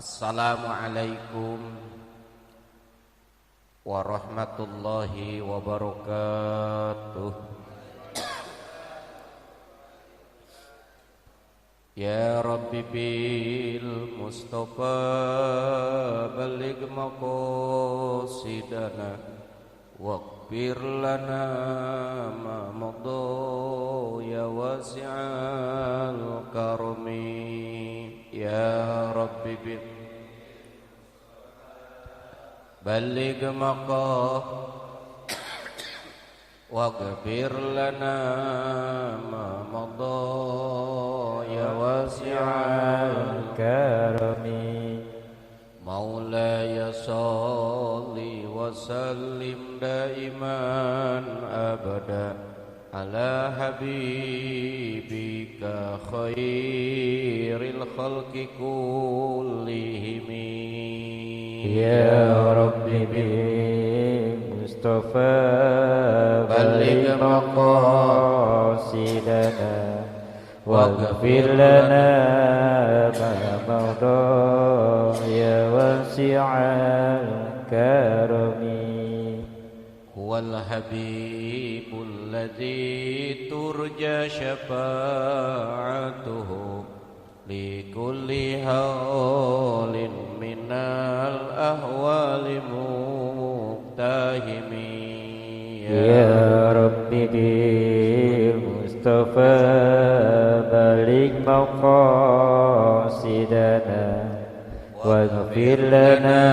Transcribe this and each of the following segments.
Assalamualaikum warahmatullahi wabarakatuh. Ya Rabbi bil Mustafa baligh maqasidana waghfir lana ma madha ya wasi'al karami. Ya Rabbi bil baligh maqasidana waghfir lana ma madha ya wasi'al karami. Maulaya sholli wa sallim daiman abada ala habibika khairil khalqi kullihim. Ya Rabbi bil Mustafa baligh maqasidana waghfir lana ma madha ya wasi'al karami. Huwal habibul ladzi turja syafa'atuhu li kulli haulin minal ahwali muqtahimi. Ya Rabbi bil Mustafa baligh maqasidana waghfir lana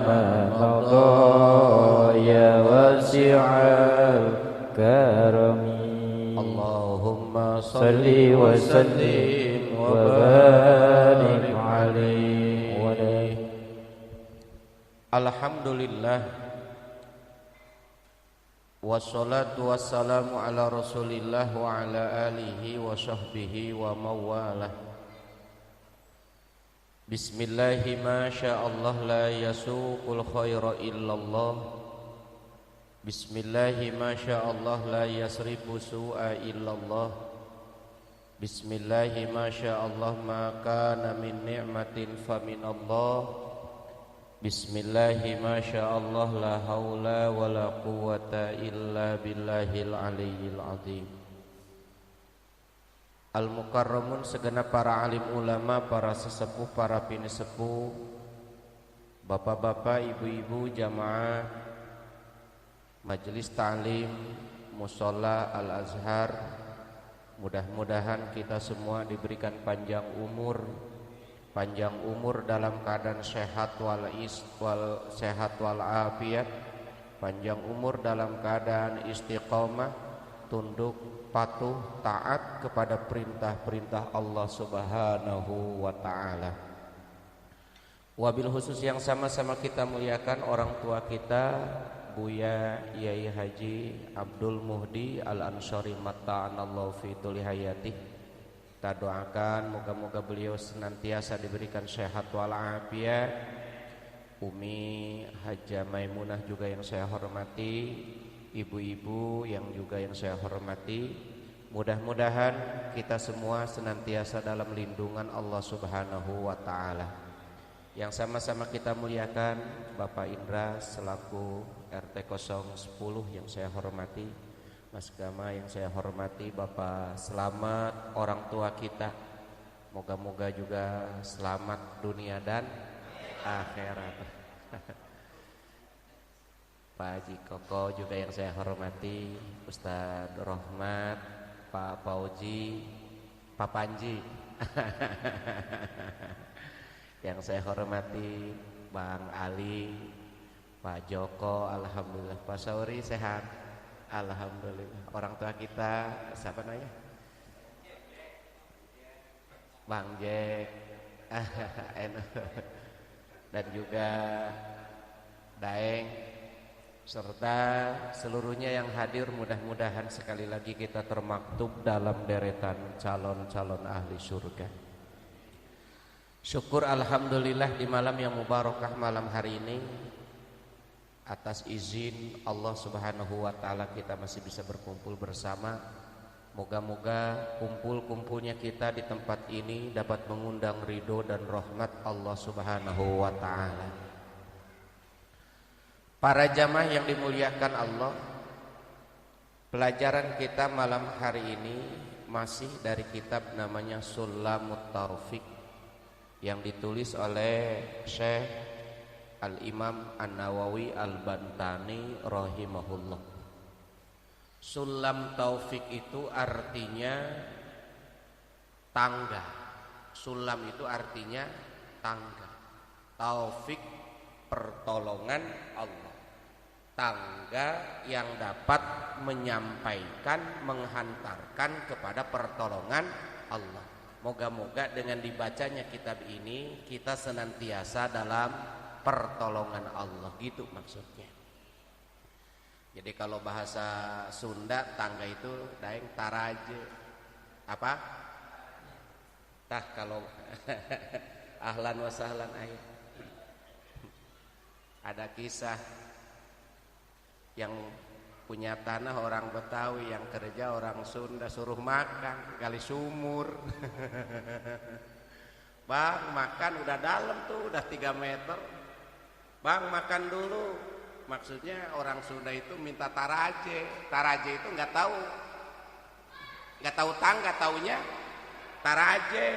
ma madha ya wasi'al karami. Allahumma salli wa sallim wa barik alaihi. Alhamdulillah wassalatu wassalamu ala rasulillah wa ala alihi wa sahbihi wa mawalah. Bismillahi ma sya'allah la yasuqul khaira illallah. Bismillahi ma sya'allah la yasrifu su'a illallah. Bismillahi ma sya'allah ma kana min ni'matin fa min Allah. Bismillahi ma sya'allah la haula wa la quwwata illa billahil aliyyil azim. Al-mukarramun segenap para alim ulama, para sesepuh, para pinisepuh, bapak-bapak, ibu-ibu, jamaah majelis ta'lim Musholla Al-Azhar. Mudah-mudahan kita semua diberikan panjang umur dalam keadaan sehat wal afiat, panjang umur dalam keadaan istiqomah, tunduk patuh taat kepada perintah-perintah Allah Subhanahu wa taala. Wabil khusus yang sama-sama kita muliakan orang tua kita, Buya Yai Haji Abdul Muhdi Al-Ansari matta'anallahu fi tuli hayatih. Kita doakan moga-moga beliau senantiasa diberikan sehat walafiat. Umi Hajah Maimunah juga yang saya hormati, ibu-ibu yang juga yang saya hormati. Mudah-mudahan kita semua senantiasa dalam lindungan Allah Subhanahu wa taala. Yang sama-sama kita muliakan Bapak Indra selaku RT 010 yang saya hormati, Mas Gama yang saya hormati, Bapak Selamat, orang tua kita, moga-moga juga selamat dunia dan akhirat. Pak Haji Koko juga yang saya hormati, Ustadz Rohmat, Pak Fauji, Pak Panji yang saya hormati, Bang Ali, Pak Joko, alhamdulillah. Pak Sauri sehat, alhamdulillah. Orang tua kita siapa namanya? Bang Jack dan juga Daeng serta seluruhnya yang hadir. Mudah-mudahan sekali lagi kita termaktub dalam deretan calon-calon ahli surga. Syukur alhamdulillah di malam yang mubarakah malam hari ini, atas izin Allah Subhanahu wa taala kita masih bisa berkumpul bersama Moga-moga kumpul-kumpulnya kita di tempat ini dapat mengundang ridho dan rahmat Allah Subhanahu wa ta'ala. Para jamaah yang dimuliakan Allah, pelajaran kita malam hari ini masih dari kitab namanya Sulamut Taufiq yang ditulis oleh Syekh Al-Imam An-Nawawi Al-Bantani rahimahullah. Sulam taufik itu artinya tangga. Sulam itu artinya tangga. Taufik pertolongan Allah. Tangga yang dapat menyampaikan, menghantarkan kepada pertolongan Allah. Moga-moga dengan dibacanya kitab ini kita senantiasa dalam pertolongan Allah, gitu maksudnya. Jadi kalau bahasa Sunda tangga itu daeng taraje. Apa? Tah kalau ahlan wa sahlan aya. Ada kisah yang punya tanah orang Betawi, yang kerja orang Sunda, suruh makan gali sumur. Bang, makan udah dalam tuh, udah 3 meter. Bang, makan dulu. Maksudnya orang Sunda itu minta taraje. Taraje itu nggak tahu tangga, taunya taraje.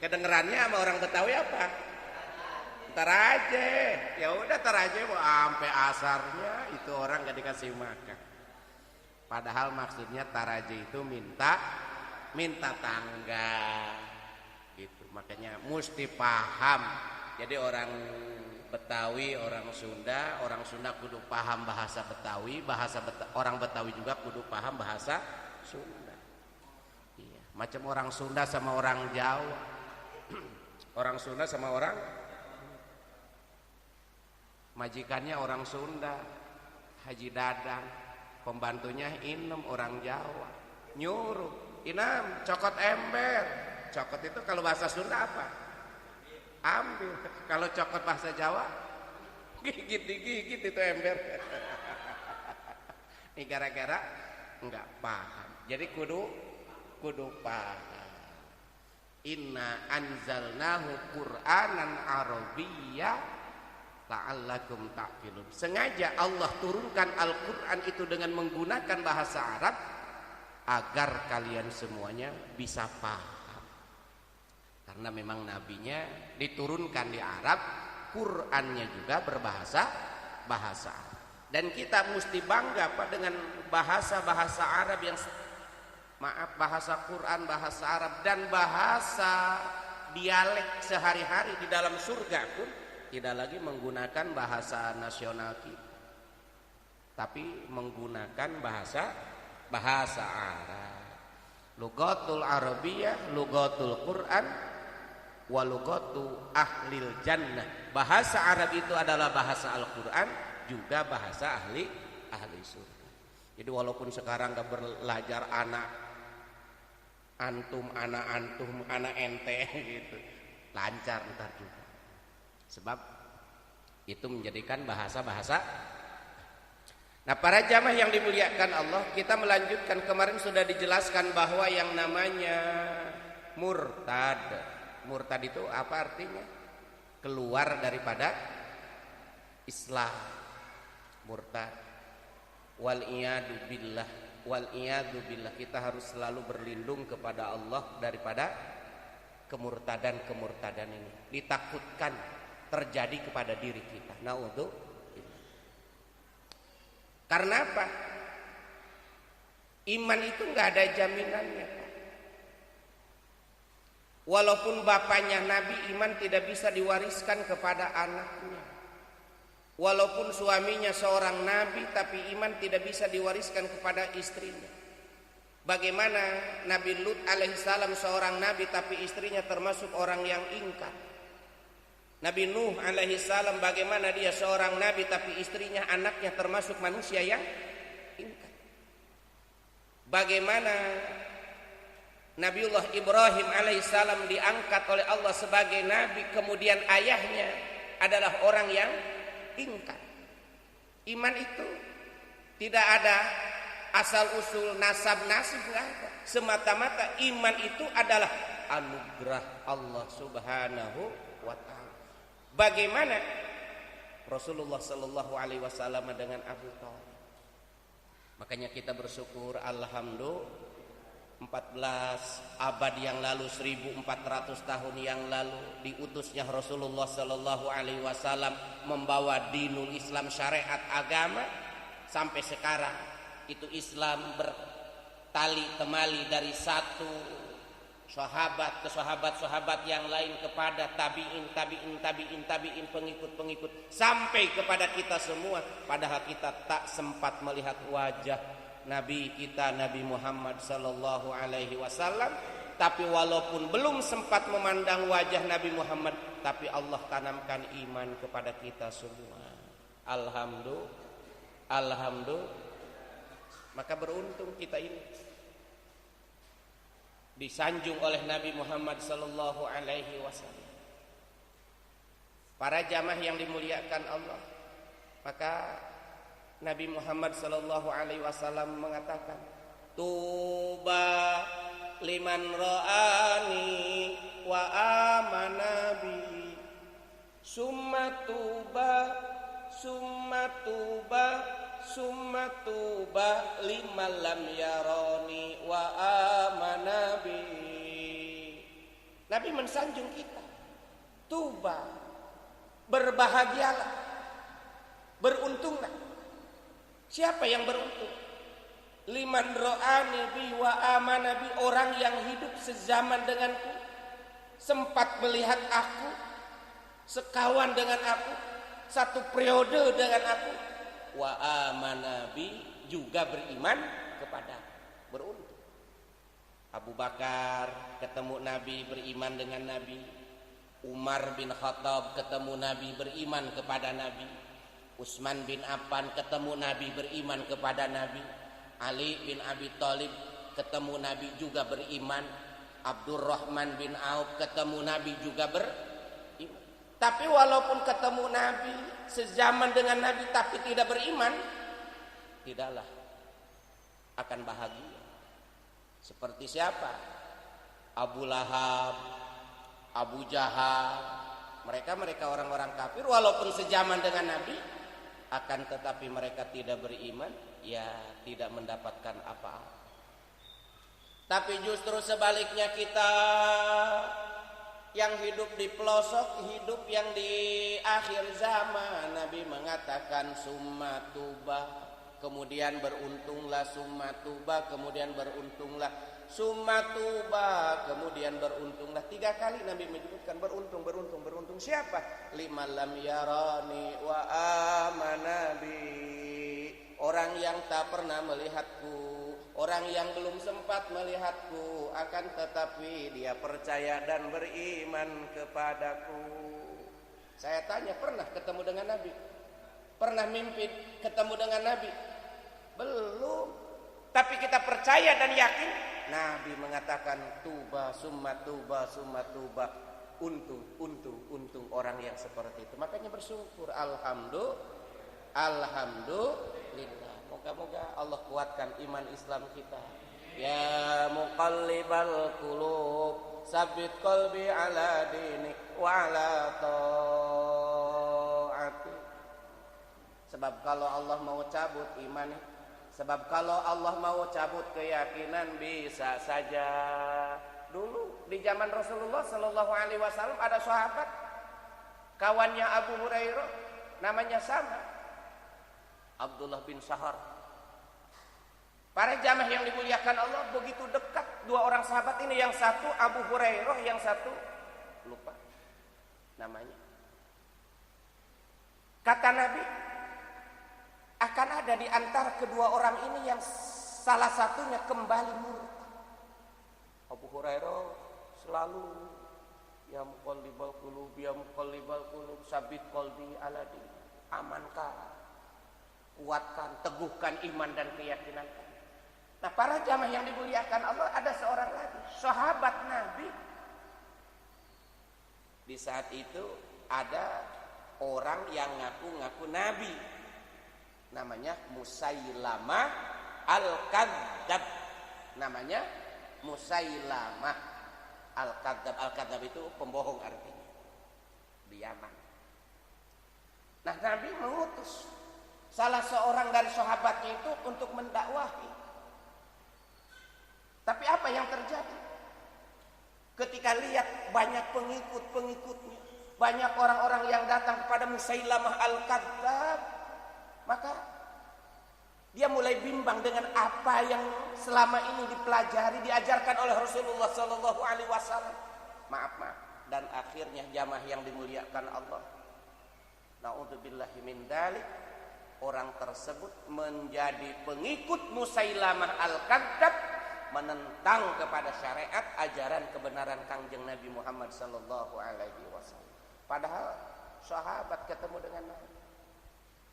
Kedengerannya sama orang Betawi apa? Taraje. Ya udah taraje, sampai asarnya itu orang nggak dikasih makan. Padahal maksudnya taraje itu minta tangga. Gitu. Makanya mesti paham. Jadi orang Betawi, orang Sunda kudu paham bahasa Betawi, orang Betawi juga kudu paham bahasa Sunda. Iya, macam orang Sunda sama orang Jawa. Orang Sunda sama orang majikannya orang Sunda, Haji Dadang, pembantunya Inem orang Jawa. Nyuruh, "Inam, cokot ember." Cokot itu kalau bahasa Sunda apa? Ambil. Kalau cokot bahasa Jawa digigit itu ember. Ini gara-gara enggak paham. Jadi kudu paham. Inna anzalnahu Qur'anan Arabiyya la'allakum ta'qilun. Sengaja Allah turunkan Al-Qur'an itu dengan menggunakan bahasa Arab agar kalian semuanya bisa paham. Karena memang nabinya diturunkan di Arab, Qur'annya juga berbahasa Arab. Dan kita mesti bangga Pak dengan bahasa Arab yang bahasa Qur'an, bahasa Arab dan bahasa dialek sehari-hari di dalam surga pun tidak lagi menggunakan bahasa nasional kita, tapi menggunakan bahasa Arab. Lugatul Arabiyyah, lugatul Qur'an, walugatu ahlil jannah. Bahasa Arab itu adalah bahasa Al-Quran, juga bahasa ahli surga. Jadi walaupun sekarang gak belajar anak antum, anak ente gitu, lancar ntar juga. Sebab itu menjadikan bahasa. Nah, para jamaah yang dimuliakan Allah, kita melanjutkan. Kemarin sudah dijelaskan bahwa yang namanya murtad itu apa artinya? Keluar daripada Islam. Murtad. Wal iyadu billah. Kita harus selalu berlindung kepada Allah daripada kemurtadan ini. Ditakutkan terjadi kepada diri kita. Karena apa? Iman itu nggak ada jaminannya. Walaupun bapaknya Nabi, iman tidak bisa diwariskan kepada anaknya. Walaupun suaminya seorang Nabi, tapi iman tidak bisa diwariskan kepada istrinya. Bagaimana Nabi Lut alaihissalam seorang Nabi, tapi istrinya termasuk orang yang ingkar. Nabi Nuh alaihissalam bagaimana dia seorang Nabi, tapi istrinya, anaknya termasuk manusia yang ingkar. Bagaimana Nabiullah Ibrahim alaihissalam diangkat oleh Allah sebagai nabi, kemudian ayahnya adalah orang yang ingkar. Iman itu Tidak ada asal usul nasab nasib, nggak ada. Semata-mata iman itu adalah anugerah Allah Subhanahu wa taala. Bagaimana Rasulullah sallallahu alaihi wasallam dengan Abu Thalib? Makanya kita bersyukur, alhamdulillah 14 abad yang lalu, 1400 tahun yang lalu diutusnya Rasulullah sallallahu alaihi wasallam membawa dinul Islam, syariat agama, sampai sekarang itu Islam bertali temali dari satu sahabat ke sahabat-sahabat yang lain kepada tabi'in, pengikut sampai kepada kita semua. Padahal kita tak sempat melihat wajah Nabi kita, Nabi Muhammad sallallahu alaihi wasallam, tapi walaupun belum sempat memandang wajah Nabi Muhammad, tapi Allah tanamkan iman kepada kita semua. Alhamdulillah. Maka beruntung kita ini disanjung oleh Nabi Muhammad sallallahu alaihi wasallam. Para jamaah yang dimuliakan Allah, maka Nabi Muhammad sallallahu alaihi wasallam mengatakan, tuba liman ra'ani wa amana bi, summa tuba liman lam yarani wa amana bi. Nabi mensanjung kita. Tuba, berbahagialah, beruntunglah. Siapa yang beruntung? Liman ra'ani bi wa amana bi, orang yang hidup sezaman denganku, sempat melihat aku, sekawan dengan aku, satu periode dengan aku, wa amana bi, juga beriman kepada. Beruntung. Abu Bakar ketemu Nabi, beriman dengan Nabi. Umar bin Khattab ketemu Nabi, beriman kepada Nabi. Utsman bin Affan ketemu Nabi, beriman kepada Nabi. Ali bin Abi Thalib ketemu Nabi, juga beriman. Abdurrahman bin Auf ketemu Nabi, juga beriman. Tapi walaupun ketemu Nabi, sezaman dengan Nabi, tapi tidak beriman, tidaklah akan bahagia. Seperti siapa? Abu Lahab, Abu Jahal, mereka orang-orang kafir, walaupun sezaman dengan Nabi, akan tetapi mereka tidak beriman, ya tidak mendapatkan apa-apa. Tapi justru sebaliknya, kita yang hidup di pelosok, hidup yang di akhir zaman, Nabi mengatakan summa tuba, kemudian beruntunglah, summa tuba, kemudian beruntunglah, summa tuba, kemudian beruntunglah. 3 kali Nabi menyebutkan beruntung. Siapa? Liman lam yarani wa amana bi, orang yang tak pernah melihatku, orang yang belum sempat melihatku, akan tetapi dia percaya dan beriman kepadaku. Saya tanya, pernah ketemu dengan Nabi? Pernah mimpi ketemu dengan Nabi? Belum. Tapi kita percaya dan yakin. Nabi mengatakan tuba, summa tuba, summa tuba. Untung orang yang seperti itu. Makanya bersyukur. Alhamdulillah. Moga-moga Allah kuatkan iman Islam kita. Ya muqallibal qulub, sabbit qalbi ala dinik wa ala ta'ati. Sebab kalau Allah mau cabut iman, sebab kalau Allah mau cabut keyakinan, bisa saja. Dulu di zaman Rasulullah sallallahu alaihi wasallam ada sahabat kawannya Abu Hurairah, namanya sama, Abdullah bin Sahar. Para jamaah yang dimuliakan Allah, begitu dekat 2 orang sahabat ini, yang satu Abu Hurairah, yang satu lupa namanya. Kata Nabi, akan ada di antara kedua orang ini yang salah satunya kembali murtad. Abu Hurairah selalu ya muqallibal qulub, sabit qalbi ala din. Amankan, kuatkan, teguhkan iman dan keyakinan. Nah, para jamaah yang dimuliakan Allah, ada seorang lagi sahabat Nabi. Di saat itu ada orang yang ngaku-ngaku Nabi. namanya Musailamah Al-Kadzdzab. Namanya Musailamah Al-Kadzdzab. Al-Kadzdzab itu pembohong artinya di Yaman. Nah, Nabi mengutus salah seorang dari sahabatnya itu untuk mendakwahi. Tapi apa yang terjadi? Ketika lihat banyak pengikut-pengikutnya, banyak orang-orang yang datang kepada Musailamah Al-Kadzdzab, maka dia mulai bimbang dengan apa yang selama ini dipelajari, diajarkan oleh Rasulullah Sallallahu Alaihi Wasallam. Maaf, dan akhirnya jamaah yang dimuliakan Allah, na'udzubillahi min dzalik, orang tersebut menjadi pengikut Musailamah Al-Kadzdzab, menentang kepada syariat ajaran kebenaran Kangjeng Nabi Muhammad sallallahu alaihi wasallam. Padahal sahabat ketemu dengan Nabi.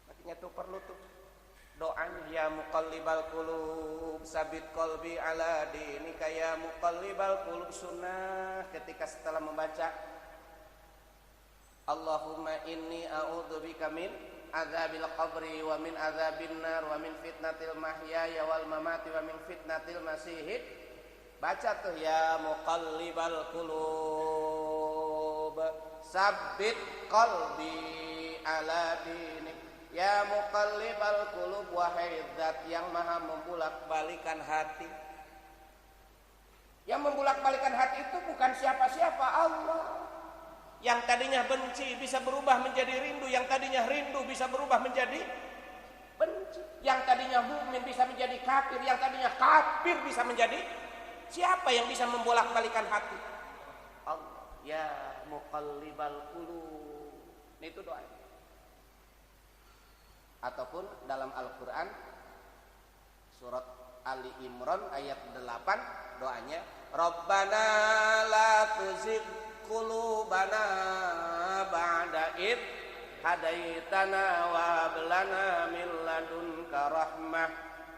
Makanya tuh perlu tuh doanya, ya muqallibal qulub sabit qalbi ala dinika, ya muqallibal qulub sunnah. Ketika setelah membaca Allahumma inni a'udzubika min azabil qabri wa min azabin nar wa min fitnatil mahyaya wal mamati wa min fitnatil masihid, baca tuh ya muqallibal qulub sabbit qalbi ala dinik, ya muqallibal qulub, wahai zat yang maha membulak-balikan hati. Yang membulak-balikan hati itu bukan siapa-siapa, Allah. Yang tadinya benci bisa berubah menjadi rindu, yang tadinya rindu bisa berubah menjadi benci, yang tadinya mukmin bisa menjadi kafir, yang tadinya kafir bisa menjadi, siapa yang bisa membolak-balikan hati? Allah. Ya muqallibal qulub. Itu doa. Ataupun dalam Al-Qur'an surat Ali Imran ayat 8 doanya, Rabbana la tuzigh qulubana ba'da id hadaitana wa hab lana min ladunka rahmah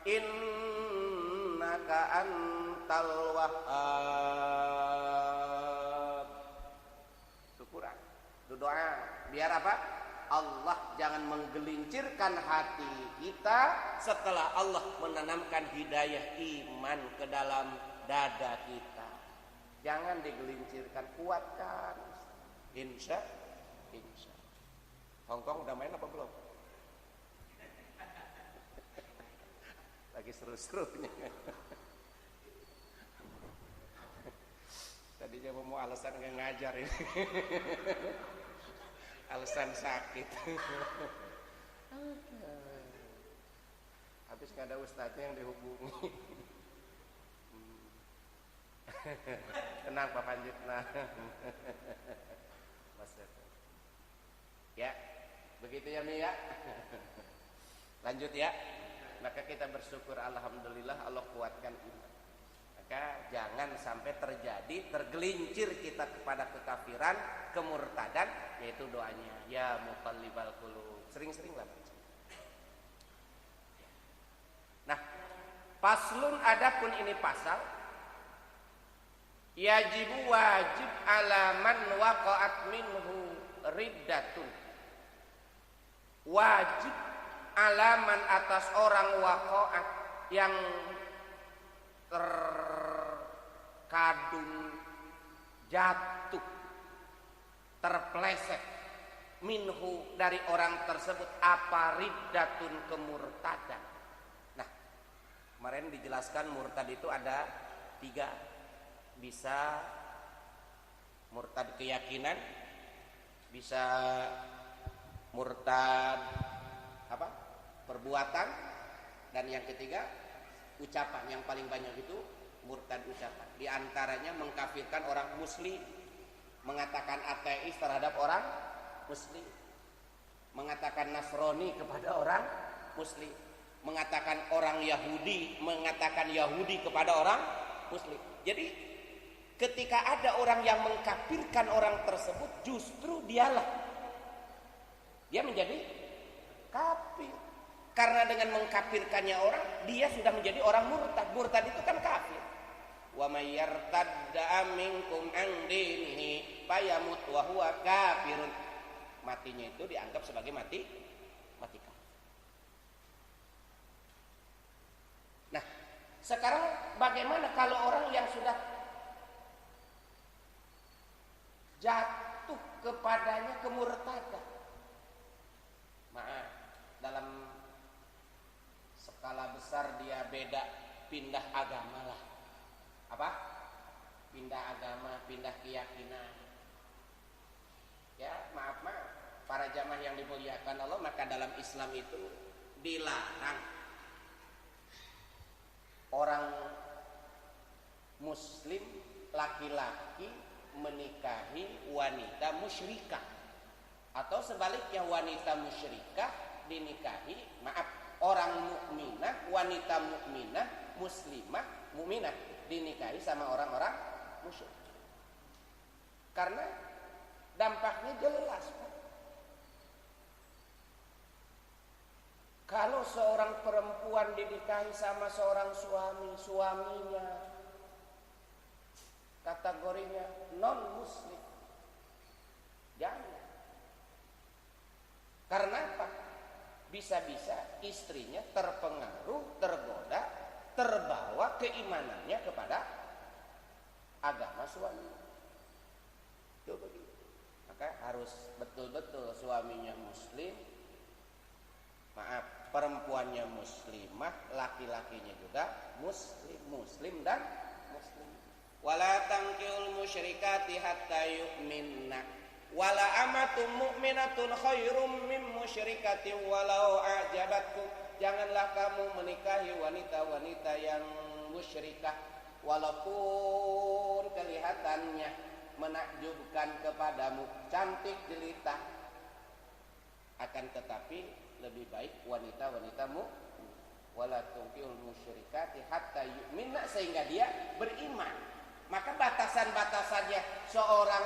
innaka antal wahhab. Itu Quran. Itu doa. Biar apa? Allah jangan menggelincirkan hati kita setelah Allah menanamkan hidayah iman ke dalam dada kita. Jangan digelincirkan, kuatkan. Insya. Hongkong udah main apa belum? Lagi seru-serunya. Tadinya mau alasan nggak ngajar ini. Alasan sakit. Habis nggak ada ustadznya yang dihubungi. Tenang Pak Panjit. Nah. Ya, begitu ya Mi ya. Lanjut ya. Maka kita bersyukur alhamdulillah Allah kuatkan iman. Maka jangan sampai terjadi tergelincir kita kepada kekafiran, kemurtadan, yaitu doanya ya muqallibal qulub. Sering-sering lah baca. Nah, paslun adapun ini pasal yajibu wajib ala man waqa'at minhu riddatun. Wajib alaman atas orang waqa'at yang terkadung, jatuh, terpleset minhu dari orang tersebut apa riddatun, kemurtadan. Nah, kemarin dijelaskan murtad itu ada 3. Bisa murtad keyakinan, bisa murtad apa? Perbuatan, dan yang ketiga ucapan. Yang paling banyak itu murtad ucapan. Di antaranya mengkafirkan orang muslim, mengatakan ateis terhadap orang muslim, mengatakan Nasrani kepada orang muslim, mengatakan orang Yahudi, mengatakan Yahudi kepada orang muslim. Jadi ketika ada orang yang mengkafirkan orang tersebut, justru dia menjadi kafir. Karena dengan mengkafirkannya orang, dia sudah menjadi orang murtad. Murtad itu kan kafir. Wa may yartadda minkum an dinihi fayamut wa huwa kafirun. Matinya itu dianggap sebagai mati kafir. Sekarang bagaimana kalau orang yang sudah jatuh kepadanya kemurtadan? Maaf, dalam skala besar dia beda, pindah agama lah. Apa? Pindah agama, pindah keyakinan. Ya, maaf, para jamaah yang dimuliakan Allah, maka dalam Islam itu dilarang orang muslim laki-laki menikahi wanita musyrikah, atau sebaliknya wanita musyrikah dinikahi, orang mukminah, wanita mukminah, muslimah, mukminah dinikahi sama orang-orang musyrik. Karena dampaknya jelas, Pak. Kalau seorang perempuan dinikahi sama seorang suami, suaminya kategorinya non muslim, jangan. Karena apa? Bisa-bisa istrinya terpengaruh, tergoda, terbawa keimanannya kepada agama suami. Itu begitu. Maka harus betul-betul suaminya muslim, perempuannya muslimah, laki-lakinya juga muslim dan muslim. Wala tankihul musyrikati hatta yu'minna wala amatun mu'minatun khairum min musyrikatin walau a'jabatkum. Janganlah kamu menikahi wanita-wanita yang musyrikah walaupun kelihatannya menakjubkan kepadamu, cantik jelita, akan tetapi lebih baik wanita-wanitamu. Wala tunkihul musyrikati hatta yu'minna, sehingga dia beriman. Maka batasan-batasannya seorang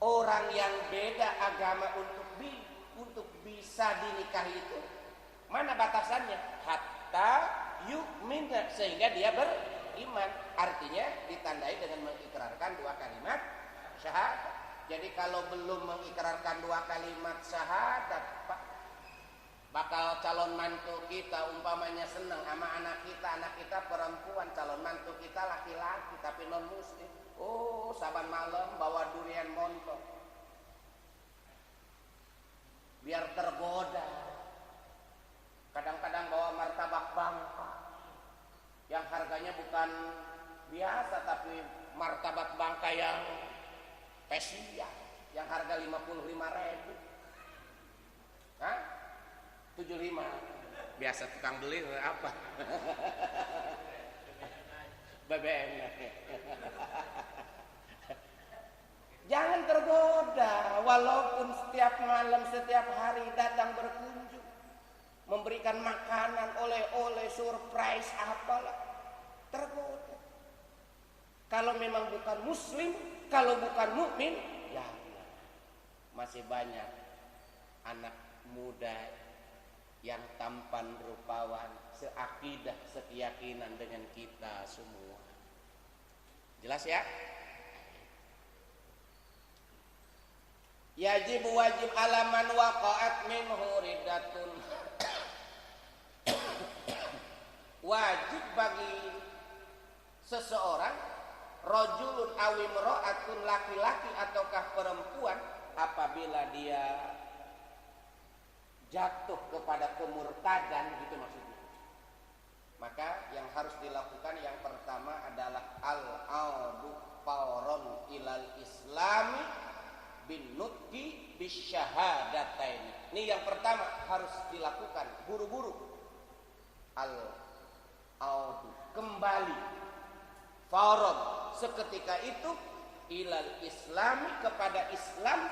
orang yang beda agama untuk bisa dinikahi itu, mana batasannya? Hatta yu'minna, sehingga dia beriman. Artinya ditandai dengan mengikrarkan 2 kalimat syahadat. Jadi kalau belum mengikrarkan 2 kalimat syahadat, Pak, bakal calon mantu kita umpamanya senang sama anak kita perempuan, calon mantu kita laki-laki tapi non muslim. Oh, saban malam bawa durian montok biar tergoda. Kadang-kadang bawa martabak bangka yang harganya bukan biasa, tapi martabak bangka yang spesial yang harga 55.000. 75. Biasa tukang beli apa? BBM. Jangan tergoda, walaupun setiap malam, setiap hari datang berkunjung, memberikan makanan, oleh-oleh, surprise, apalah, tergoda. Kalau memang bukan muslim, kalau bukan mukmin, ya masih banyak anak muda yang tampan rupawan, seakidah, sekeyakinan dengan kita semua. Jelas ya? Wajib alaman waqa'at minhu riddatun. Wajib bagi seseorang, rajulun aw imra'atun, laki-laki ataukah perempuan, apabila dia jatuh kepada kemurtadan, gitu maksudnya. Maka yang harus dilakukan yang pertama adalah al-audu fauron ilal islami bin nutqi bisyahadataini. Ini yang pertama harus dilakukan, buru-buru. Al-audu, kembali, fauron, seketika itu, ilal islami, kepada Islam,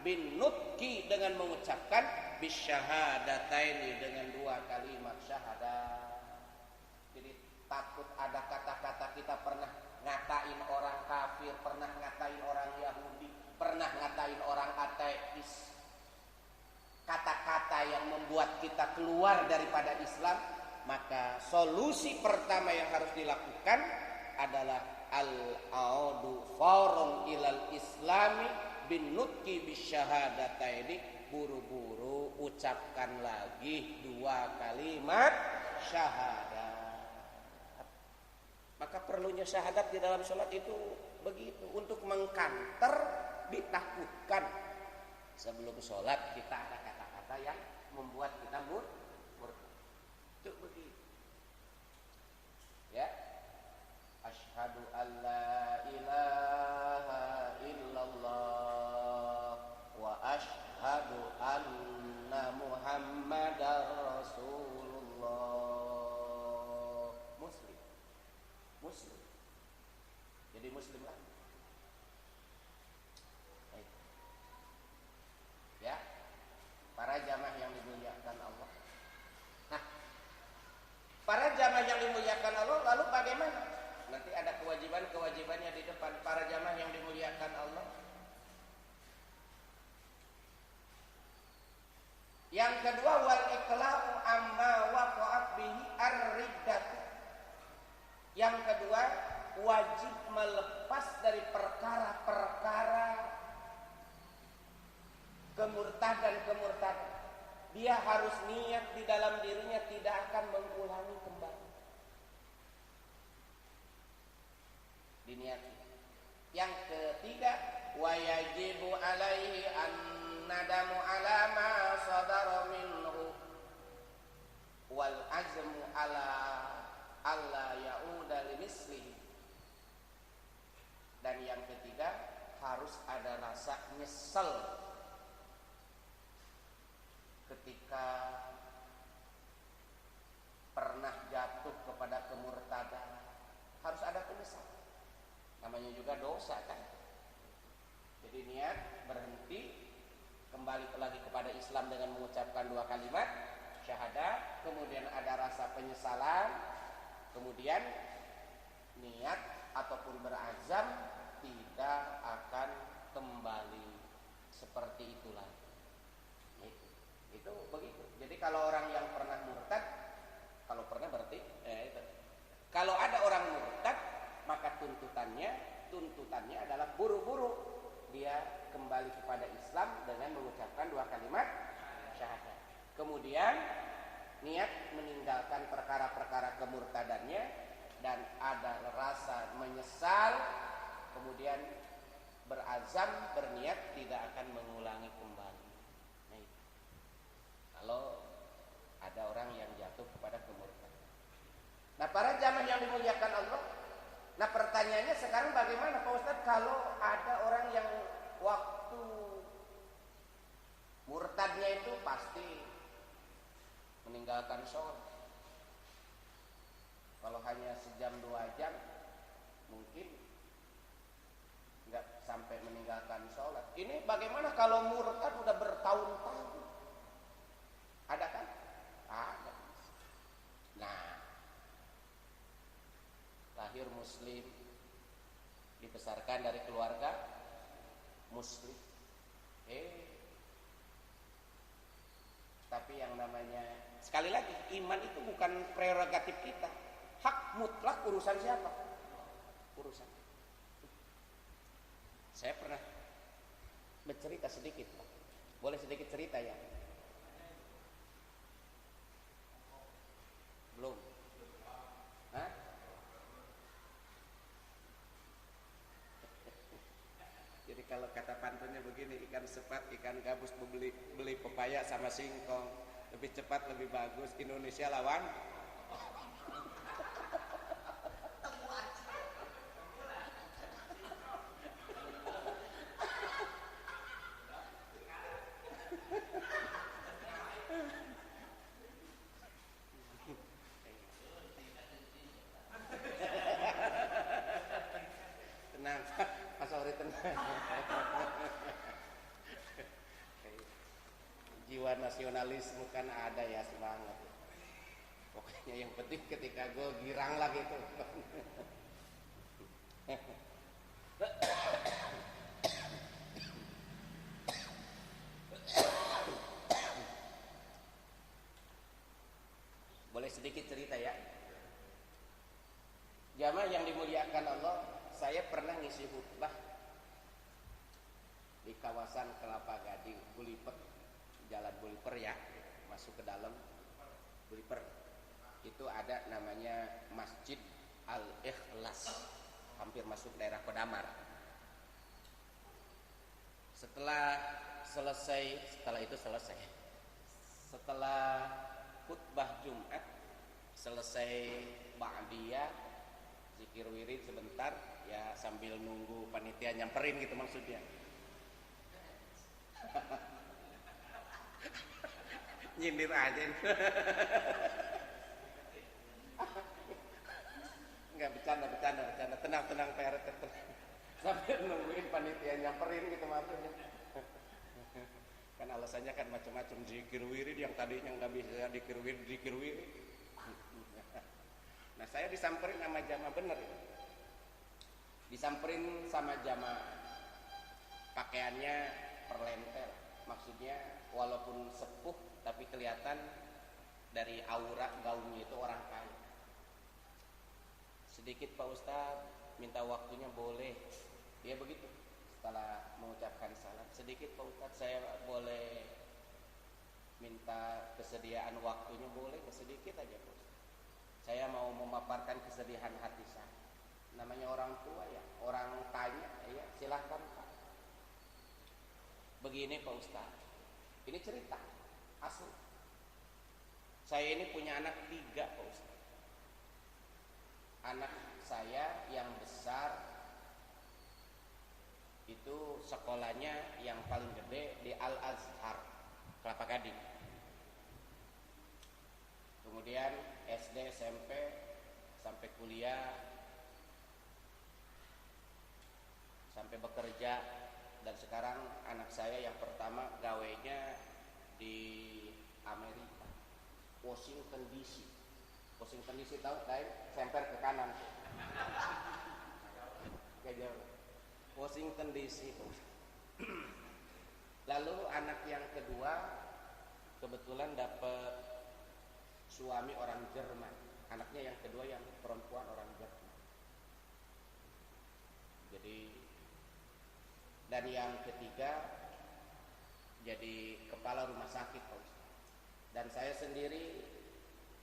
bin nutqi, dengan mengucapkan bisyahadataini, dengan 2 kalimat syahadat. Jadi takut ada kata-kata kita pernah ngatain orang kafir, pernah ngatain orang Yahudi, pernah ngatain orang ateis, kata-kata yang membuat kita keluar daripada Islam. Maka solusi pertama yang harus dilakukan adalah al-audu fauron ilal islami bin nutqi bisyahadataini, buru-buru ucapkan lagi 2 kalimat syahadat. Maka perlunya syahadat di dalam sholat itu begitu, untuk mengkanter, ditakutkan. Sebelum sholat kita ada kata-kata yang membuat kita murtad. Itu begitu. Ya. Asyhadu alla ilaha illallah wa asyhadu anna Muhammadar Rasulullah. Muslim. Jadi muslim lah. Ya. Para jamaah yang dimuliakan Allah. Nah, para jamaah yang dimuliakan Allah, lalu bagaimana? Nanti ada kewajiban-kewajibannya di depan para jamaah yang dimuliakan Allah. Yang kedua, wal iqla'u amma waqa'at bihi ar-riddah. Yang kedua, wajib melepas dari perkara-perkara kemurtadan. Dia harus niat di dalam dirinya tidak akan mengulangi kembali. Diniati. Yang ketiga, wa yajibu alaihi an nadamu ala ma sadara minhu wal azmu ala alla yauda limislihi. Dan yang ketiga, harus ada rasa nyesel ketika pernah jatuh kepada kemurtadan. Harus ada penyesalan. Namanya juga dosa kan. Jadi niat berhenti, kembali lagi kepada Islam dengan mengucapkan 2 kalimat syahadat, kemudian ada rasa penyesalan, kemudian niat ataupun berazam tidak akan kembali seperti itulah. Itu begitu. Jadi kalau orang yang pernah murtad, kalau pernah berarti itu. Kalau ada orang murtad, maka tuntutannya adalah buru-buru dia kembali kepada Islam dengan mengucapkan 2 kalimat syahadat. Kemudian niat meninggalkan perkara-perkara kemurtadannya dan ada rasa menyesal, kemudian berazam, berniat tidak akan mengulangi kembali. Nah, kalau ada orang yang jatuh kepada kemurtadan. Nah, para jamaah yang dimuliakan Allah, nah pertanyaannya sekarang bagaimana Pak Ustadz kalau ada orang yang waktu murtadnya itu pasti meninggalkan sholat. Kalau hanya sejam 2 jam mungkin nggak sampai meninggalkan sholat. Ini bagaimana kalau murtad udah bertahun-tahun? Ada kan? Ada. Nah, lahir muslim, dibesarkan dari keluarga muslim. Tapi yang namanya, sekali lagi, iman itu bukan prerogatif kita. Hak mutlak urusan siapa? Urusan. Saya pernah bercerita sedikit, Pak. Boleh sedikit cerita ya? Belum? Hah? Jadi kalau kata pantunnya begini, ikan sepat, ikan gabus beli pepaya sama singkong, lebih cepat lebih bagus. Indonesia lawan tenang, Pak Sori tenang. Jiwa nasionalisme kan ada ya, semangat. Pokoknya yang penting ketika gue girang lagi tuh. Boleh sedikit cerita ya? Jamaah yang dimuliakan Allah, saya pernah ngisi khutbah di kawasan Kelapa Gading, Buliper, Jalan Buliper ya, masuk ke dalam Buliper. Itu ada namanya Masjid Al-Ikhlas, hampir masuk daerah Kodamar. Setelah khutbah Jumat, selesai ba'diyah, zikir wirid sebentar, ya sambil nunggu panitia nyamperin gitu maksudnya. Nyindir aja. Enggak, bercanda. Tenang Pak RT. Sambil nungguin panitia nyamperin gitu maksudnya. Kan alasannya kan macam-macam, zikir wirid yang tadinya nggak bisa zikir wirid. Nah, saya disamperin sama jamaah bener. Disamperin sama jamaah, pakaiannya perlentel. Maksudnya walaupun sepuh tapi kelihatan dari aura gaunnya itu orang kaya. Sedikit Pak Ustadz, minta waktunya boleh? Dia begitu. Setelah mengucapkan salam, sedikit Pak Ustadz, saya boleh minta kesediaan waktunya? Boleh, sedikit aja Pak Ustadz. Saya mau memaparkan kesedihan hati saya. Namanya orang tua ya, orang tanya ya, silahkan Pak. Begini Pak Ustadz, ini cerita asli. Saya ini punya anak 3 Pak Ustadz. Anak saya yang besar itu sekolahnya yang paling gede di Al-Azhar, Kelapa Gading. Kemudian SD, SMP, sampai kuliah, sampai bekerja. Dan sekarang anak saya yang pertama gawainya di Amerika, Washington DC. Washington DC tahu, semper ke kanan. Gak jauh. Washington DC. Lalu anak yang kedua kebetulan dapat suami orang Jerman. Anaknya yang kedua yang perempuan orang Jerman. Jadi, dan yang ketiga jadi kepala rumah sakit Pak Ustaz. Dan saya sendiri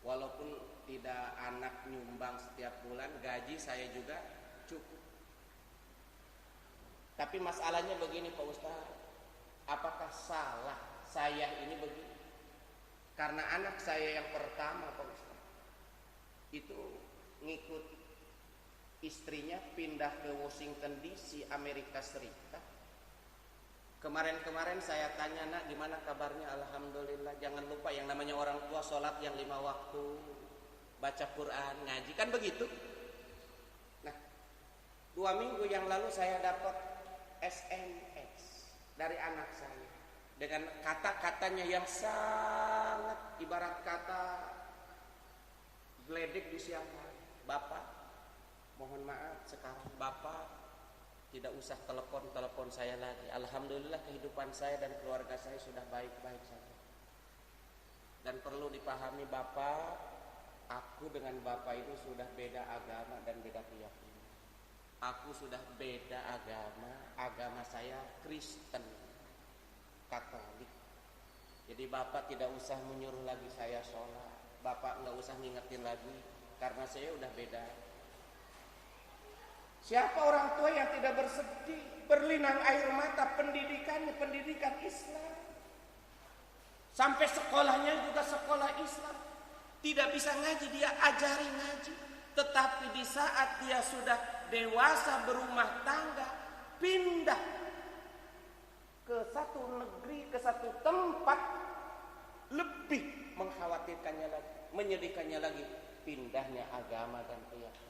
walaupun tidak anak nyumbang setiap bulan, gaji saya juga cukup. Tapi masalahnya begini Pak Ustaz, apakah salah saya ini begini? Karena anak saya yang pertama Pak Ustaz itu ngikut istrinya pindah ke Washington DC, Amerika Serikat. Kemarin saya tanya, nak gimana kabarnya? Alhamdulillah. Jangan lupa yang namanya orang tua, sholat yang 5 waktu, baca Quran, ngaji, kan begitu. Nah, 2 minggu yang lalu saya dapat SMS dari anak saya dengan kata-katanya yang sangat ibarat kata geledek di siang hari. Bapak, mohon maaf, sekarang Bapak tidak usah telepon saya lagi. Alhamdulillah kehidupan saya dan keluarga saya sudah baik-baik saja. Dan perlu dipahami Bapak, aku dengan Bapak itu sudah beda agama dan beda keyakinan. Aku sudah beda agama saya Kristen Katolik. Jadi Bapak tidak usah menyuruh lagi saya sholat. Bapak nggak usah ngingetin lagi karena saya udah beda. Siapa orang tua yang tidak bersedih, berlinang air mata pendidikannya, pendidikan Islam. Sampai sekolahnya juga sekolah Islam. Tidak bisa ngaji, dia ajari ngaji. Tetapi di saat dia sudah dewasa berumah tangga, pindah ke satu negeri, ke satu tempat, lebih mengkhawatirkannya lagi, menyedihkannya lagi, pindahnya agama dan keyakinan.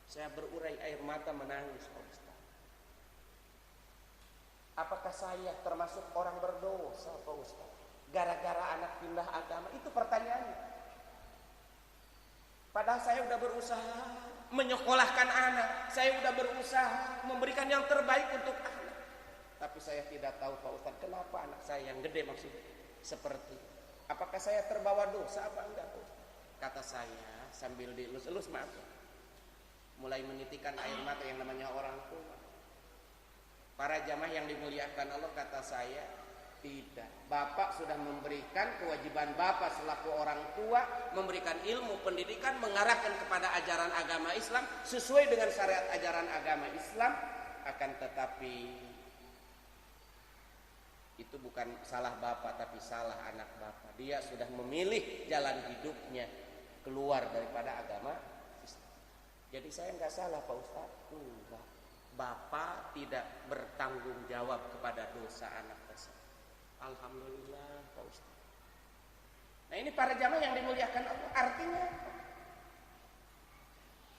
Saya berurai air mata menangis Pak Ustaz. Apakah saya termasuk orang berdosa Pak Ustaz? Gara-gara anak pindah agama? Itu pertanyaannya. Padahal saya sudah berusaha menyekolahkan anak. Saya sudah berusaha memberikan yang terbaik untuk anak. Tapi saya tidak tahu Pak Ustaz, kenapa anak saya yang gede maksudnya seperti. Apakah saya terbawa dosa apa enggak Pak Ustaz? Kata saya sambil dielus-elus, maaf, mulai menitikan air mata yang namanya orang tua. Para jamaah yang dimuliakan Allah, kata saya, Tidak. Bapak sudah memberikan kewajiban bapak selaku orang tua, memberikan ilmu pendidikan, mengarahkan kepada ajaran agama Islam sesuai dengan syariat ajaran agama Islam. Akan tetapi itu bukan salah bapak, tapi salah anak bapak. Dia sudah memilih jalan hidupnya keluar daripada agama Islam. Jadi saya nggak salah Pak Ustadz. Enggak. Bapak tidak bertanggung jawab kepada dosa anak tersebut. Alhamdulillah Pak Ustaz. Nah ini para jamaah yang dimuliakan Allah. Artinya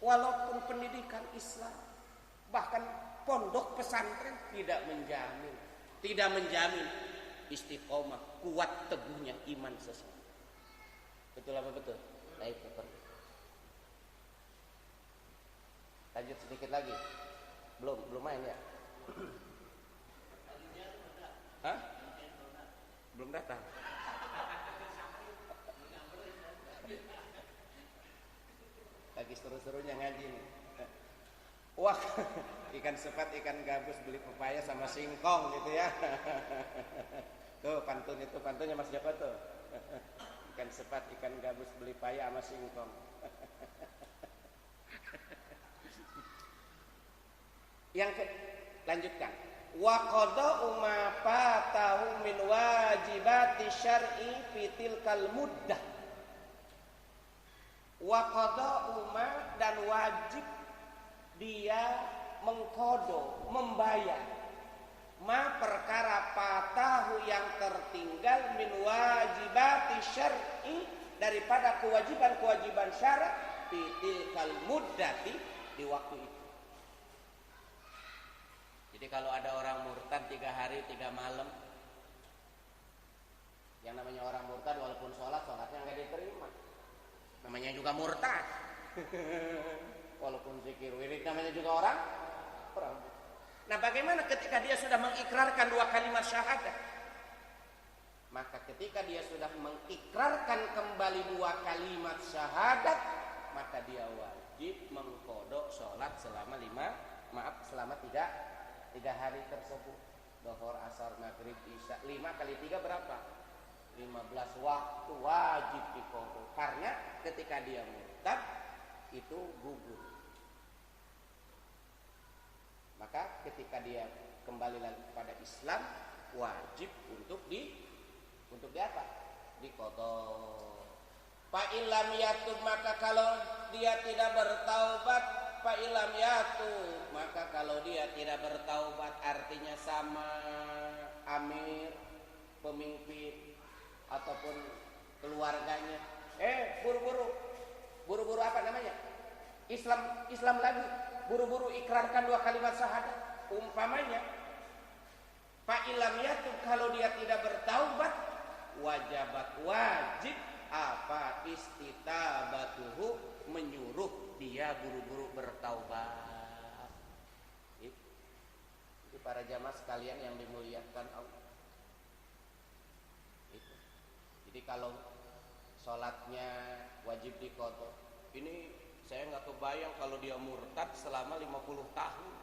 walaupun pendidikan Islam, bahkan pondok pesantren tidak menjamin istiqomah, kuat teguhnya iman seseorang. Betul apa betul? Nah itu perlu. Lanjut sedikit lagi. Belum main ya? Hah? Belum datang. Lagi seru-serunya ngaji nih. Wah, ikan sepat, ikan gabus, beli pepaya sama singkong gitu ya. Tuh pantun itu, pantunnya Mas Joko tuh. Ikan sepat, ikan gabus, beli paya sama singkong. Lanjutkan. Wa qada'u ma fatahu min wajibati syar'i fi tilkal muddah. Wa qada'u ma, dan wajib dia mengkodo, membayar ma perkara fatahu yang tertinggal min wajibati syar'i, daripada kewajiban-kewajiban syara fi tilkal muddati, di waktu itu. Jadi kalau ada orang murtad 3 hari 3 malam, yang namanya orang murtad walaupun sholatnya nggak diterima, namanya juga murtad. Walaupun zikir wirid namanya juga orang. Nah bagaimana ketika dia sudah mengikrarkan 2 kalimat syahadat? Maka ketika dia sudah mengikrarkan kembali 2 kalimat syahadat, maka dia wajib mengkodok sholat selama 3 hari tersebut. Dhuhr, asar, maghrib, isya. 5 kali 3 berapa? 15 waktu wajib dikodok. Karena ketika dia murtad itu gugur. Maka ketika dia kembali lagi kepada Islam, wajib untuk di apa? Dikodok. Fa illam yatub, maka kalau dia tidak bertaubat, fa illam yatub, maka kalau dia tidak bertaubat, artinya sama amir, pemimpin ataupun keluarganya, buru-buru apa namanya? Islam lagi, buru-buru ikrarkan 2 kalimat syahadat. Umpamanya fa illam yatub, kalau dia tidak bertaubat, wajib apa? Istitabatuhu, menyuruh dia buru-buru bertaubat. Itu para jamaah sekalian yang dimuliakan Allah. Itu. Jadi kalau sholatnya wajib diqodho, ini saya nggak kebayang kalau dia murtad selama 50 tahun.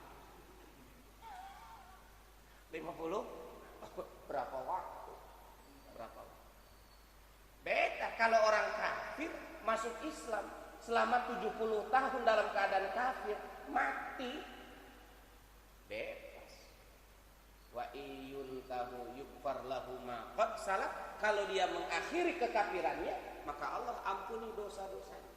50 berapa waktu? Beda kalau orang kafir masuk Islam selama 70 tahun dalam keadaan kafir, mati bebas. Wa iyuntahu yukfar lahu ma qad salaf, kalau dia mengakhiri kekafirannya maka Allah ampuni dosa-dosanya.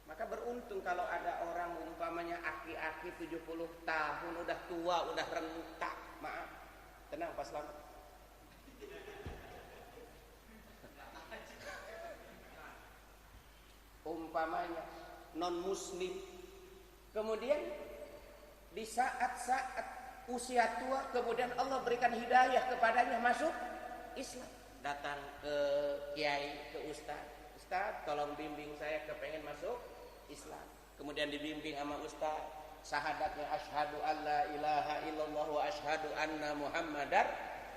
Maka beruntung kalau ada orang umpamanya aki-aki 70 tahun, udah tua, udah rentak, maaf, tenang Pak Slamet. Umpamanya non muslim, kemudian di saat-saat usia tua kemudian Allah berikan hidayah kepadanya masuk Islam, datang ke kiai, ke ustaz, tolong bimbing saya, kepengen masuk Islam. Kemudian dibimbing sama ustaz, syahadatnya asyhadu alla ilaha illallah wa asyhadu anna muhammadar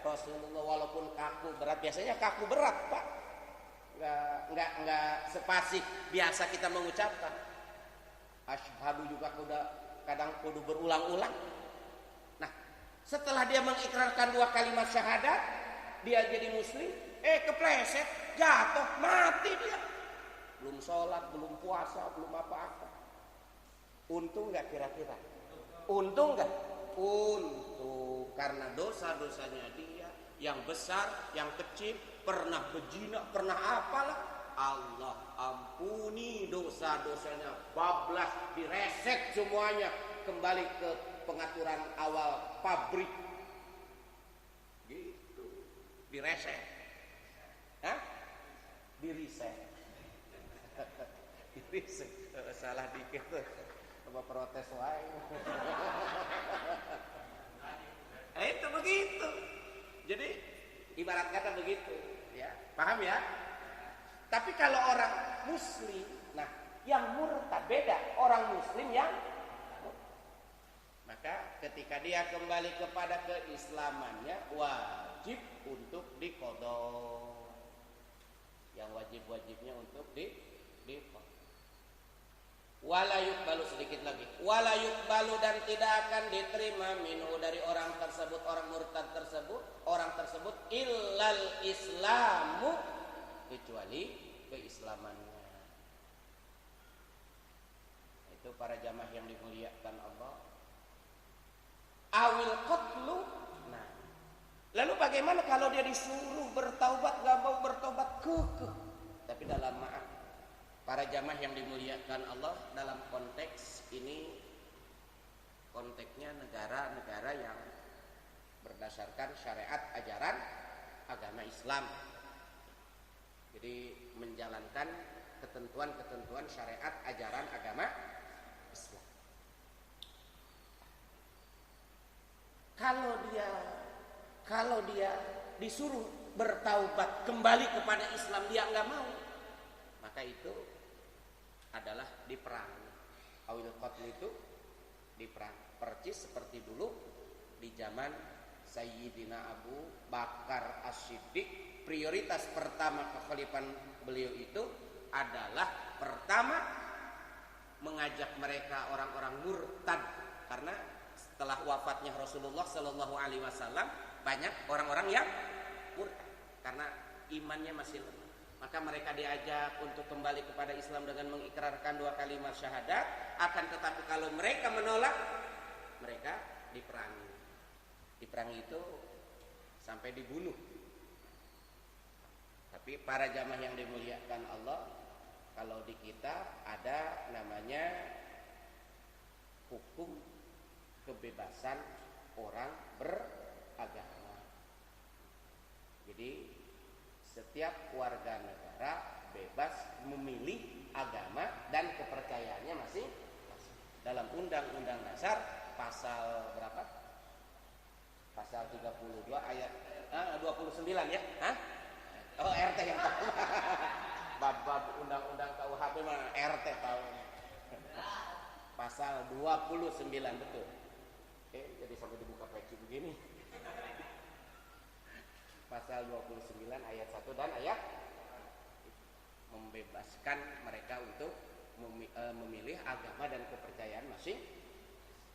rasulullah, walaupun kaku berat, biasanya kaku berat Pak, nggak sepasif biasa kita mengucapkan. Asyhadu juga kadang kudu berulang-ulang. Nah, setelah dia mengikrarkan 2 kalimat syahadat, dia jadi muslim, kepleset, jatuh, mati dia. Belum sholat, belum puasa, belum apa-apa. Untung nggak kira-kira? Untung nggak? Untung, karena dosa-dosanya dia yang besar, yang kecil, pernah berzina, pernah apalah, Allah ampuni dosa-dosanya, bablas, direset semuanya, kembali ke pengaturan awal pabrik. Gitu, direset, diriset, diriset, salah dikit tuh. Coba protes wae. Itu begitu. Jadi ibarat kata begitu, ya. Paham ya? Tapi kalau orang muslim, nah yang murtad beda, orang muslim yang maka ketika dia kembali kepada keislamannya wajib untuk diqadha. Yang wajib-wajibnya untuk diqadha. Wala yuqbalu, sedikit lagi, wala yuqbalu, dan tidak akan diterima minhu dari orang tersebut, orang murtad tersebut, orang tersebut illal islamu, kecuali keislamannya. Itu para jamaah yang dimuliakan Allah. Awil qatlu. Nah, lalu bagaimana kalau dia disuruh bertaubat gak mau bertaubat, kekeh. Tapi dalam maaf para jamaah yang dimuliakan Allah, dalam konteks ini, konteksnya negara-negara yang berdasarkan syariat ajaran agama Islam. Jadi menjalankan ketentuan-ketentuan syariat ajaran agama Islam. Kalau dia disuruh bertaubat kembali kepada Islam, dia nggak mau, maka itu adalah diperangi. Awil qatl itu diperangi, percis seperti dulu di zaman Sayyidina Abu Bakar As-Siddiq. Prioritas pertama kekhalifahan beliau itu adalah pertama mengajak mereka orang-orang murtad, karena setelah wafatnya Rasulullah Shallallahu Alaihi Wasallam banyak orang-orang yang murtad karena imannya masih lemah. Maka mereka diajak untuk kembali kepada Islam dengan mengikrarkan 2 kalimat syahadat. Akan tetapi kalau mereka menolak, mereka diperangi. Diperangi itu sampai dibunuh. Tapi para jamaah yang dimuliakan Allah, kalau di kita ada namanya hukum kebebasan orang beragama. Jadi setiap warga negara bebas memilih agama dan kepercayaannya masing-masing. Dalam Undang-Undang Dasar pasal berapa? Pasal 32 ayat 29 ya? Oh, RT yang tahu. Bab Undang-Undang KUHP mah RT tahu. Pasal 29 betul. Jadi sampai dibuka peci begini. Pasal 29 ayat 1 dan ayat membebaskan mereka untuk memilih agama dan kepercayaan masing,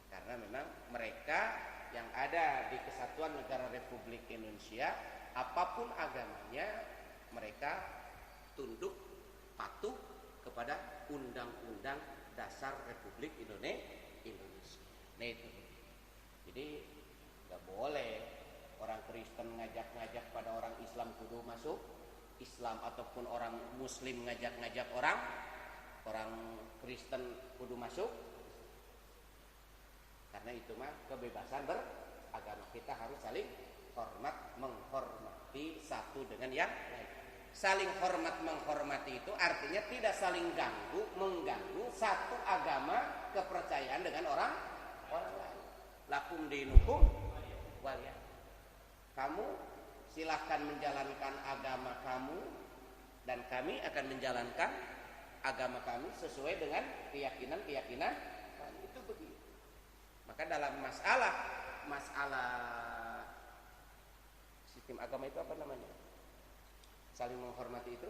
karena memang mereka yang ada di Kesatuan Negara Republik Indonesia, apapun agamanya, mereka tunduk patuh kepada Undang-Undang Dasar Republik Indonesia. Nah itu. Jadi nggak boleh orang Kristen ngajak-ngajak pada orang Islam kudu masuk Islam, ataupun orang Muslim ngajak-ngajak orang Kristen kudu masuk. Karena itu mah kebebasan beragama, kita harus saling hormat menghormati satu dengan yang lain. Saling hormat menghormati itu artinya tidak saling mengganggu satu agama kepercayaan dengan orang lain. Lakum dinukum waliyah. Kamu silahkan menjalankan agama kamu, dan kami akan menjalankan agama kami sesuai dengan keyakinan kami. Itu begitu. Maka dalam masalah sistem agama itu apa namanya? Saling menghormati itu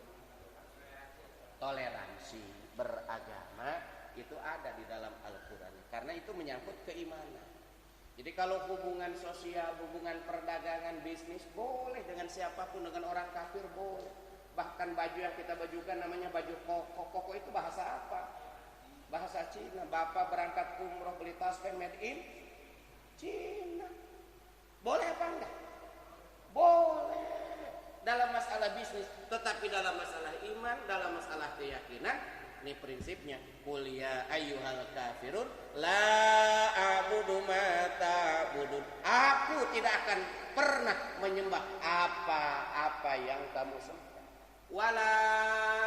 toleransi beragama, itu ada di dalam Al-Quran, karena itu menyangkut keimanan. Jadi Jadi kalau hubungan sosial, hubungan perdagangan, bisnis boleh dengan siapapun, dengan orang kafir boleh. Bahkan baju yang kita bajukan namanya baju koko. Koko itu bahasa apa? Bahasa Cina. Bapak berangkat umroh beli tasbih made in Cina. Boleh apa enggak? Boleh. Dalam masalah bisnis, tetapi dalam masalah iman, dalam masalah keyakinan, ini prinsipnya. Qul ya ayyuhal kafirun la a'budu ma ta'budun. Aku tidak akan pernah menyembah apa-apa yang kamu sembah. Wala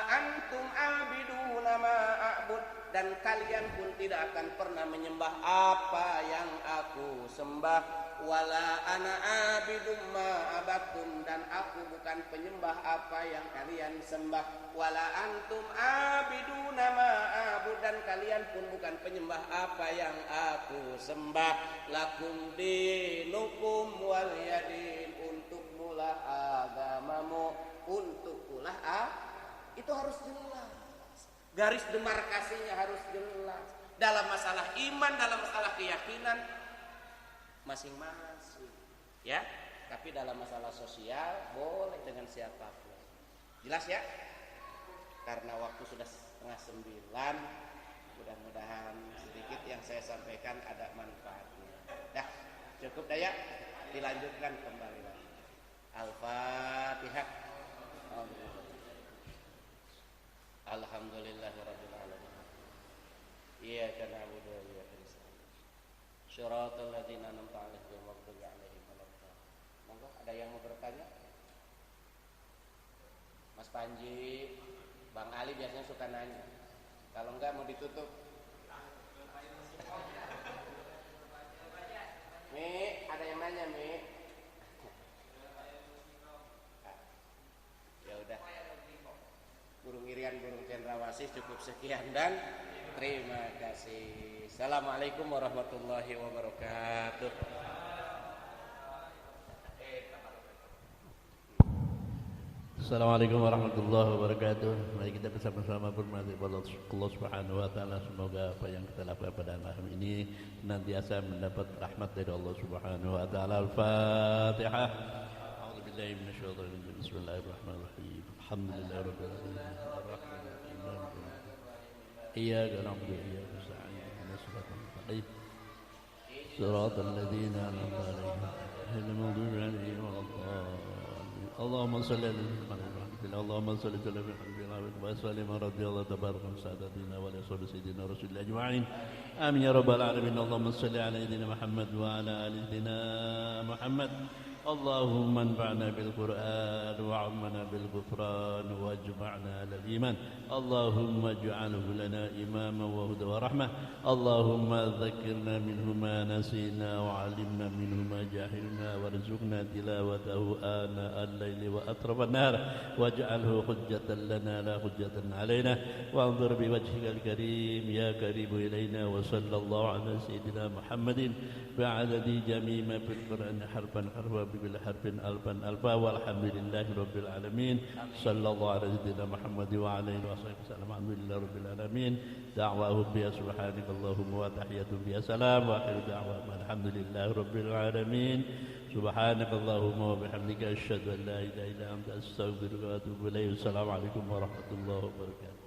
antum abiduna ma a'bud, dan kalian pun tidak akan pernah menyembah apa yang aku sembah. Wala ana abidum ma abattum, dan aku bukan penyembah apa yang kalian sembah. Wala antum abiduna ma a'bud, dan kalian pun bukan penyembah apa yang aku sembah. Lakum dinukum waliyadin, untuk mula agamamu, untuk pula itu harus jelas. Garis demarkasinya harus jelas. Dalam masalah iman, dalam masalah keyakinan masing-masing, ya. Tapi dalam masalah sosial boleh dengan siapapun. Jelas ya? Karena waktu sudah 8:30, mudah-mudahan sedikit yang saya sampaikan ada manfaatnya. Dah, cukup dah ya. Dilanjutkan kembali lagi. Al-Fatihah. Alhamdulillahirabbil alamin. Iyyaka na'budu wa iyyaka nasta'in. Shiratal ladzina an'amta 'alaihim ghairil maghdubi 'alaihim waladdallin. Monggo, ada yang mau bertanya? Mas Panji, Bang Ali biasanya suka nanya. Kalau enggak mau ditutup. Mi, ada yang nanya, Mi? Ya udah. Burung Irian, burung cendrawasih, cukup sekian dan terima kasih. Assalamualaikum warahmatullahi wabarakatuh. Assalamualaikum warahmatullahi wabarakatuh. Mari kita bersama-sama bermati kepada Allah Subhanahu wa taala. Semoga apa yang kita lakukan pada malam ini senantiasa mendapat rahmat dari Allah Subhanahu wa taala. Al-Fatihah. A'udzubillahi minasyaitonir rajim. Bismillahirrahmanirrahim. Alhamdulillahirabbil alamin. Arrahmanirrahim. Iyyaka na'budu wa iyyaka nasta'in. Ihdinas siratal mustaqim. Shiratal ladzina an'amta 'alaihim ghairil maghdubi 'alaihim waladdallin. اللهم صل على محمد اللهم صل على محمد وسلم رضي الله تبارك وسعدنا ولصحب سيدنا رسول الله اجمعين امين يا رب العالمين. اللهم صل على سيدنا محمد وعلى ال سيدنا محمد. اللهم انفعنا بالقرآن وعمنا بالغفران واجمعنا على الإيمان. اللهم اجعله لنا إماما وهدى ورحمة. اللهم ذكرنا منه ما نسينا وعلمنا منه ما جهلنا وارزقنا تلاوته آناء الليل وأطراف النهار واجعله حجة لنا لا حجة علينا. وانظر بوجهك الكريم يا كريم إلينا. وصلى الله على سيدنا محمد بعدد جميع ما في القرآن حرفا حرفا بالحرف ألفا ألفا والحمد لله رب العالمين. صلى الله على سيدنا محمد وعلى آله وصحبه وسلم. الحمد لله رب العالمين. دعواهم بها سبحانك اللهم وتحياتهم بها سلام وآخر دعواهم الحمد لله رب العالمين. سبحانك اللهم وبحمدك أشهد أن لا إله إلا أنت أستغفرك وأتوب إليك. السلام عليكم ورحمة الله وبركاته.